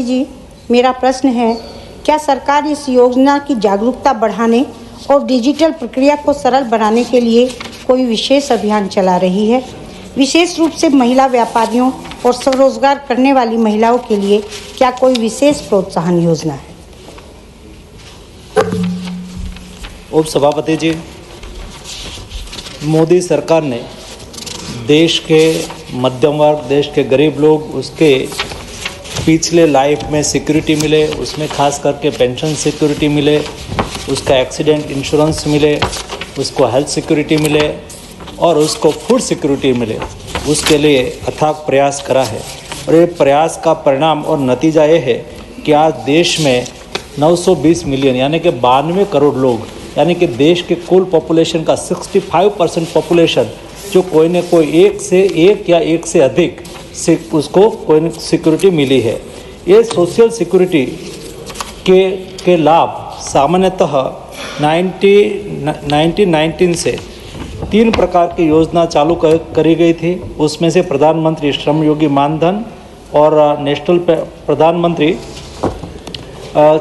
जी, मेरा प्रश्न है, क्या सरकार इस योजना की जागरूकता बढ़ाने और डिजिटल प्रक्रिया को सरल बनाने के लिए कोई विशेष अभियान चला रही है? विशेष रूप से महिला व्यापारियों और स्वरोजगार करने वाली महिलाओं के लिए क्या कोई विशेष प्रोत्साहन योजना है? उप सभापति जी, मोदी सरकार ने देश के मध्यम वर्ग, देश के गरीब लोग, उसके पिछले लाइफ में सिक्योरिटी मिले, उसमें खास करके पेंशन सिक्योरिटी मिले, उसका एक्सीडेंट इंश्योरेंस मिले, उसको हेल्थ सिक्योरिटी मिले और उसको फूड सिक्योरिटी मिले, उसके लिए अथाक प्रयास करा है। और ये प्रयास का परिणाम और नतीजा ये है कि आज देश में 920 मिलियन यानी कि 92 करोड़ लोग, यानी कि देश के कुल पॉपुलेशन का 65% पॉपुलेशन जो कोई न कोई एक या एक से अधिक उसको कोई सिक्योरिटी मिली है। ये सोशल सिक्योरिटी के लाभ सामान्यतः 1919 से 3 प्रकार की योजना चालू करी गई थी। उसमें से प्रधानमंत्री श्रम योगी मानधन और नेशनल प्रधानमंत्री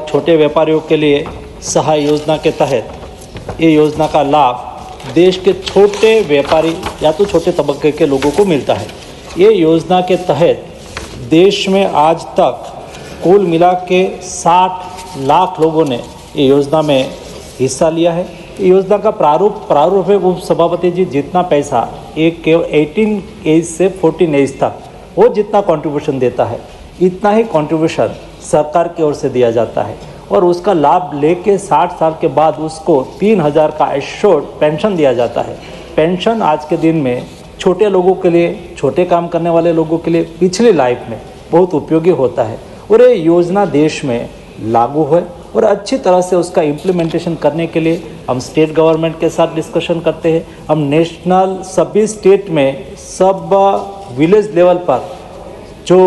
छोटे व्यापारियों के लिए सहाय योजना के तहत ये योजना का लाभ देश के छोटे व्यापारी या तो छोटे तबके के लोगों को मिलता है। ये योजना के तहत देश में आज तक कुल मिला के 60 लाख लोगों ने ये योजना में हिस्सा लिया है। ये योजना का प्रारूप है उप सभापति जी, जितना पैसा एक 18 एज से 14 एज तक वो जितना कंट्रीब्यूशन देता है, इतना ही कंट्रीब्यूशन सरकार की ओर से दिया जाता है और उसका लाभ लेके 60 साल के बाद उसको 3000 का एश्योर्ड पेंशन दिया जाता है। पेंशन आज के दिन में छोटे लोगों के लिए, छोटे काम करने वाले लोगों के लिए पिछली लाइफ में बहुत उपयोगी होता है और ये योजना देश में लागू है और अच्छी तरह से उसका इम्प्लीमेंटेशन करने के लिए हम स्टेट गवर्नमेंट के साथ डिस्कशन करते हैं। हम नेशनल सभी स्टेट में सब विलेज लेवल पर जो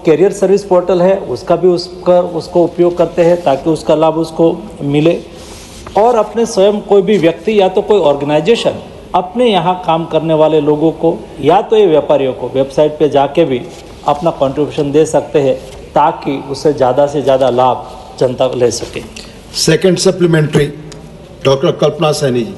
कैरियर सर्विस पोर्टल है उसका भी उसको उपयोग करते हैं ताकि उसका लाभ उसको मिले और अपने स्वयं कोई भी व्यक्ति या तो कोई ऑर्गेनाइजेशन अपने यहाँ काम करने वाले लोगों को या तो ये व्यापारियों को वेबसाइट पे जाके भी अपना कंट्रीब्यूशन दे सकते हैं ताकि उससे ज़्यादा से ज़्यादा लाभ जनता ले सके। सेकंड सप्लीमेंट्री, डॉक्टर कल्पना सैनी जी।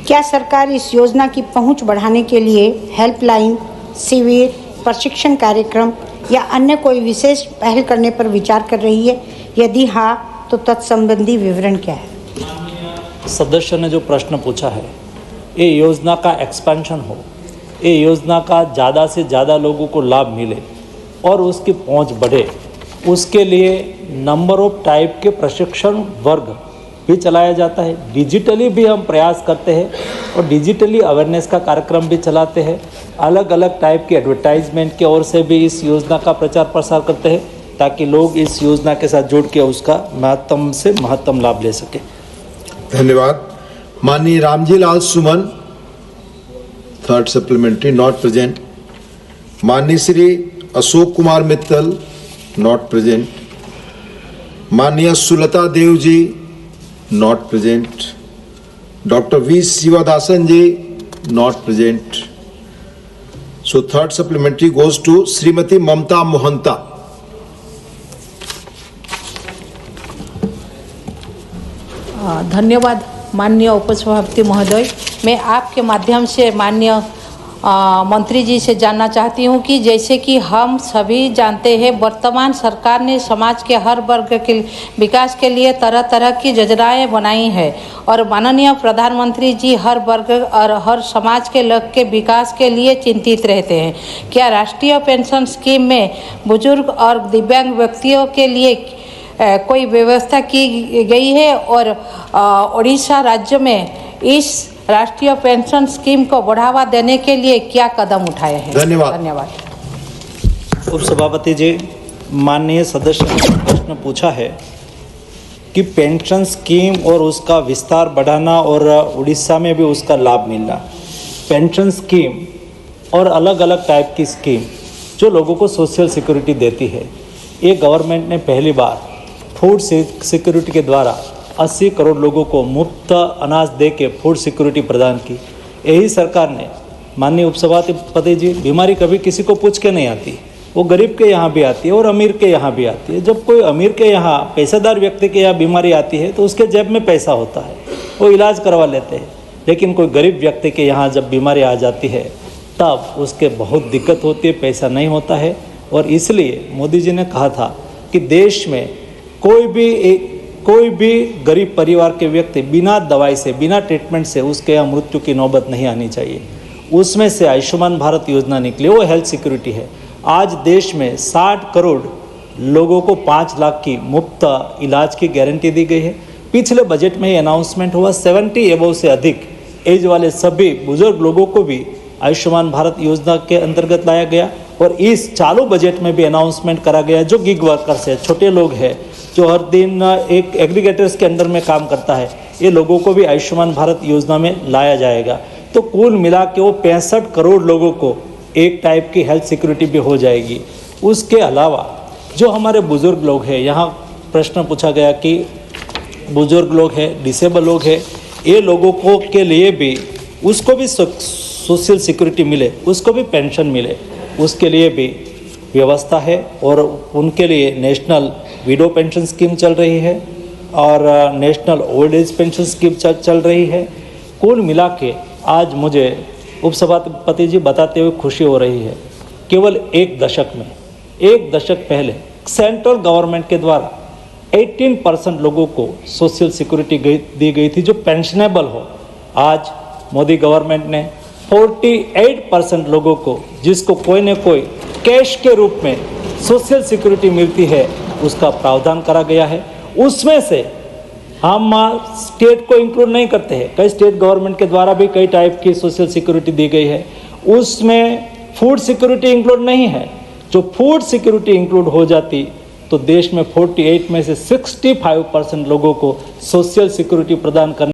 क्या सरकार इस योजना की पहुंच बढ़ाने के लिए हेल्पलाइन, शिविर, प्रशिक्षण कार्यक्रम या अन्य कोई विशेष पहल करने पर विचार कर रही है? यदि हाँ, तो तत्संबंधी विवरण क्या है? सदस्य ने जो प्रश्न पूछा है, ये योजना का एक्सपेंशन हो, ये योजना का ज़्यादा से ज़्यादा लोगों को लाभ मिले और उसकी पहुंच बढ़े, उसके लिए नंबर ऑफ टाइप के प्रशिक्षण वर्ग भी चलाया जाता है। डिजिटली भी हम प्रयास करते हैं और डिजिटली अवेयरनेस का कार्यक्रम भी चलाते हैं। अलग अलग टाइप के एडवर्टाइजमेंट की ओर से भी इस योजना का प्रचार प्रसार करते हैं ताकि लोग इस योजना के साथ जुड़ के उसका महत्तम से महत्तम लाभ ले सके। धन्यवाद। माननीय Ramji Lal Suman, third supplementary, not present. माननीय श्री अशोक कुमार मित्तल, नॉट प्रेजेंट। माननीय Sulata Dev ji, not present. Doctor V Sivadasan ji, not present. So third supplementary goes to Shrimati Mamata Mohanta. धन्यवाद माननीय उपसभापति महोदय। मैं आपके माध्यम से माननीय मंत्री जी से जानना चाहती हूं कि जैसे कि हम सभी जानते हैं, वर्तमान सरकार ने समाज के हर वर्ग के विकास के लिए तरह तरह की योजनाएं बनाई है और माननीय प्रधानमंत्री जी हर वर्ग और हर समाज के लोग के विकास के लिए चिंतित रहते हैं। क्या राष्ट्रीय पेंशन स्कीम में बुजुर्ग और दिव्यांग व्यक्तियों के लिए कोई व्यवस्था की गई है और उड़ीसा राज्य में इस राष्ट्रीय पेंशन स्कीम को बढ़ावा देने के लिए क्या कदम उठाए हैं? धन्यवाद। उप सभापति जी, माननीय सदस्य ने प्रश्न पूछा है कि पेंशन स्कीम और उसका विस्तार बढ़ाना और उड़ीसा में भी उसका लाभ मिलना। पेंशन स्कीम और अलग अलग टाइप की स्कीम जो लोगों को सोशल सिक्योरिटी देती है, ये गवर्नमेंट ने पहली बार फूड सिक्योरिटी के द्वारा 80 करोड़ लोगों को मुफ्त अनाज दे के फूड सिक्योरिटी प्रदान की। यही सरकार ने, माननीय उपसभापति जी, बीमारी कभी किसी को पूछ के नहीं आती, वो गरीब के यहाँ भी आती है और अमीर के यहाँ भी आती है। जब कोई अमीर के यहाँ पैसेदार व्यक्ति के यहाँ बीमारी आती है तो उसके जेब में पैसा होता है, वो इलाज करवा लेते हैं। लेकिन कोई गरीब व्यक्ति के यहाँ जब बीमारी आ जाती है तब उसके बहुत दिक्कत होती है, पैसा नहीं होता है। और इसलिए मोदी जी ने कहा था कि देश में कोई भी गरीब परिवार के व्यक्ति बिना दवाई से, बिना ट्रीटमेंट से उसके यहाँ मृत्यु की नौबत नहीं आनी चाहिए। उसमें से आयुष्मान भारत योजना निकली, वो हेल्थ सिक्योरिटी है। आज देश में 60 करोड़ लोगों को 5 लाख की मुफ्त इलाज की गारंटी दी गई है। पिछले बजट में ही अनाउंसमेंट हुआ 70 एबव से अधिक एज वाले सभी बुजुर्ग लोगों को भी आयुष्मान भारत योजना के अंतर्गत लाया गया। और इस चालू बजट में भी अनाउंसमेंट करा गया, जो गिग वर्कर्स है, छोटे लोग हैं, जो हर दिन एक एग्रीगेटर्स के अंडर में काम करता है, ये लोगों को भी आयुष्मान भारत योजना में लाया जाएगा। तो कुल मिला के वो 65 करोड़ लोगों को एक टाइप की हेल्थ सिक्योरिटी भी हो जाएगी। उसके अलावा जो हमारे बुज़ुर्ग लोग हैं, यहाँ प्रश्न पूछा गया कि बुज़ुर्ग लोग हैं, डिसेबल लोग हैं, ये लोगों को के लिए भी उसको भी सोशल सिक्योरिटी मिले, उसको भी पेंशन मिले, उसके लिए भी व्यवस्था है। और उनके लिए नेशनल विडो पेंशन स्कीम चल रही है और national old age pension scheme चल रही है। कुल मिला के आज मुझे उपसभापति जी बताते हुए खुशी हो रही है, केवल एक दशक पहले सेंट्रल गवर्नमेंट के द्वारा 18% लोगों को सोशल सिक्योरिटी दी गई थी जो पेंशनेबल हो। आज मोदी गवर्नमेंट ने 48% लोगों को, जिसको कोई न कोई कैश के रूप में सोशल सिक्योरिटी मिलती है, उसका प्रावधान करा गया है। उसमें से हम स्टेट को इंक्लूड नहीं करते हैं, कई स्टेट गवर्नमेंट के द्वारा भी कई टाइप की सोशल सिक्योरिटी दी गई है, उसमें फूड सिक्योरिटी इंक्लूड नहीं है। जो फूड सिक्योरिटी इंक्लूड हो जाती तो देश में 48 में से 65% लोगों को सोशल सिक्योरिटी प्रदान करने